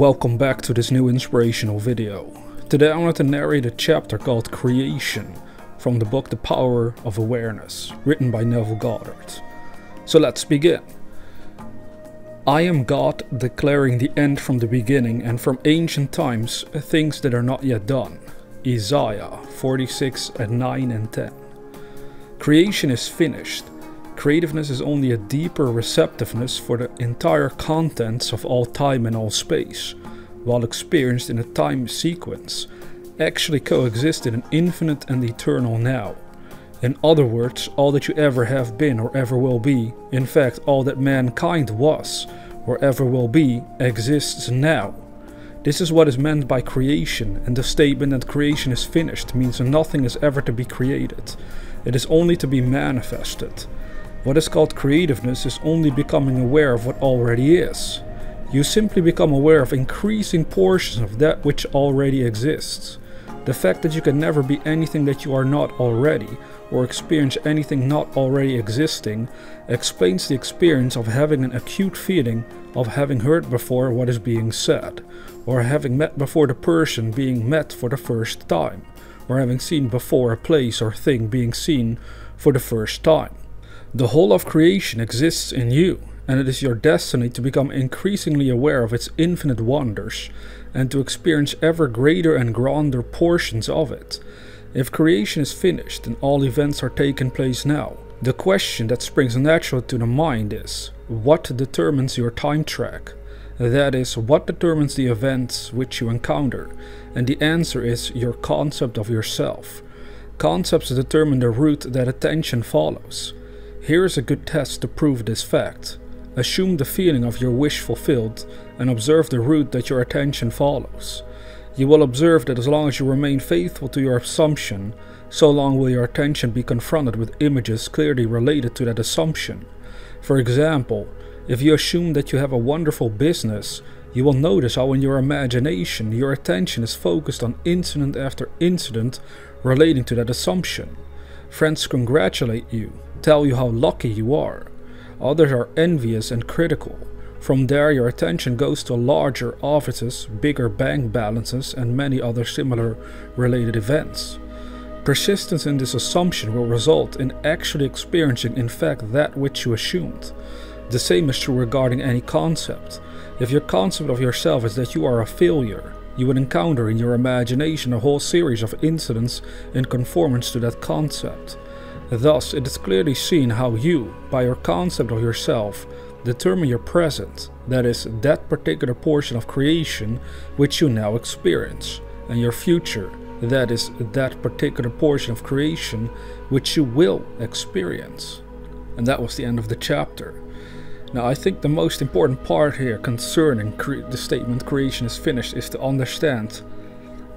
Welcome back to this new inspirational video. Today I want to narrate a chapter called Creation from the book The Power of Awareness, written by Neville Goddard. So let's begin. I am God, declaring the end from the beginning and from ancient times things that are not yet done. Isaiah 46:9 and 10. Creation is finished. Creativeness is only a deeper receptiveness for the entire contents of all time and all space, while experienced in a time sequence, actually coexist in an infinite and eternal now. In other words, all that you ever have been or ever will be, in fact all that mankind was or ever will be, exists now. This is what is meant by creation, and the statement that creation is finished means nothing is ever to be created. It is only to be manifested. What is called creativeness is only becoming aware of what already is. You simply become aware of increasing portions of that which already exists. The fact that you can never be anything that you are not already, or experience anything not already existing, explains the experience of having an acute feeling of having heard before what is being said, or having met before the person being met for the first time, or having seen before a place or thing being seen for the first time. The whole of creation exists in you, and it is your destiny to become increasingly aware of its infinite wonders, and to experience ever greater and grander portions of it. If creation is finished and all events are taking place now, the question that springs naturally to the mind is, what determines your time track? That is, what determines the events which you encounter? And the answer is your concept of yourself. Concepts determine the route that attention follows. Here is a good test to prove this fact. Assume the feeling of your wish fulfilled and observe the route that your attention follows. You will observe that as long as you remain faithful to your assumption, so long will your attention be confronted with images clearly related to that assumption. For example, if you assume that you have a wonderful business, you will notice how in your imagination your attention is focused on incident after incident relating to that assumption. Friends congratulate you, tell you how lucky you are. Others are envious and critical. From there your attention goes to larger offices, bigger bank balances and many other similar related events. Persistence in this assumption will result in actually experiencing in fact that which you assumed. The same is true regarding any concept. If your concept of yourself is that you are a failure, you would encounter in your imagination a whole series of incidents in conformance to that concept. Thus, it is clearly seen how you, by your concept of yourself, determine your present, that is, that particular portion of creation which you now experience, and your future, that is, that particular portion of creation which you will experience. And that was the end of the chapter. Now, I think the most important part here concerning the statement creation is finished is to understand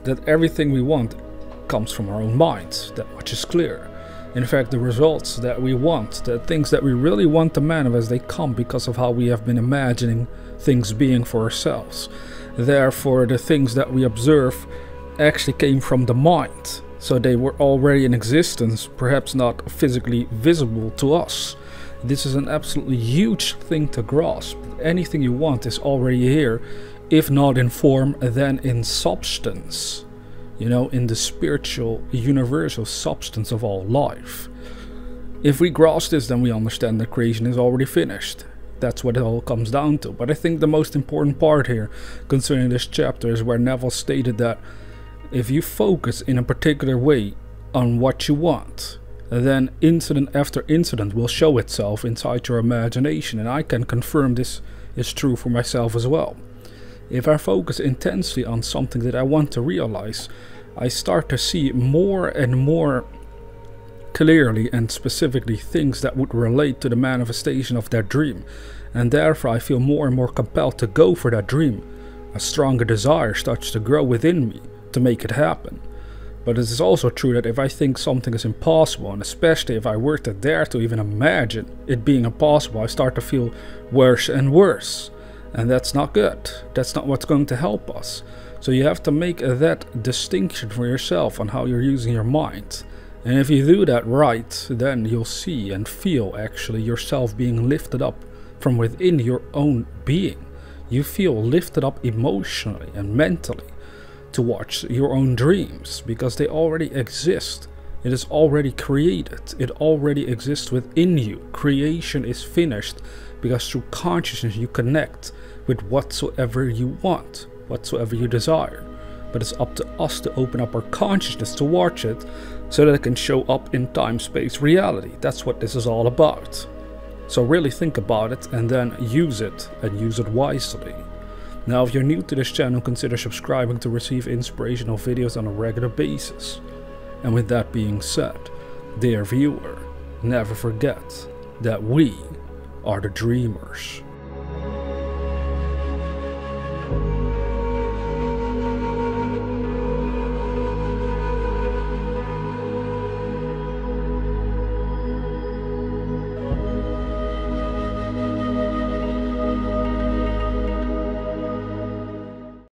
that everything we want comes from our own minds. That much is clear. In fact, the results that we want, the things that we really want to manifest, they come because of how we have been imagining things being for ourselves. Therefore, the things that we observe actually came from the mind. So they were already in existence, perhaps not physically visible to us. This is an absolutely huge thing to grasp. Anything you want is already here, if not in form, then in substance. You know, in the spiritual, universal substance of all life. If we grasp this, then we understand that creation is already finished. That's what it all comes down to. But I think the most important part here concerning this chapter is where Neville stated that if you focus in a particular way on what you want, then incident after incident will show itself inside your imagination, and I can confirm this is true for myself as well. If I focus intensely on something that I want to realize, I start to see more and more clearly and specifically things that would relate to the manifestation of that dream, and therefore I feel more and more compelled to go for that dream. A stronger desire starts to grow within me to make it happen. But it is also true that if I think something is impossible, and especially if I were to dare to even imagine it being impossible, I start to feel worse and worse. And that's not good. That's not what's going to help us. So you have to make that distinction for yourself on how you're using your mind. And if you do that right, then you'll see and feel actually yourself being lifted up from within your own being. You feel lifted up emotionally and mentally to watch your own dreams because they already exist. It is already created. It already exists within you. Creation is finished because through consciousness you connect with whatsoever you want, whatsoever you desire. But it's up to us to open up our consciousness to watch it so that it can show up in time-space reality. That's what this is all about. So really think about it and then use it, and use it wisely. Now, if you're new to this channel, consider subscribing to receive inspirational videos on a regular basis. And with that being said, dear viewer, never forget that we are the dreamers.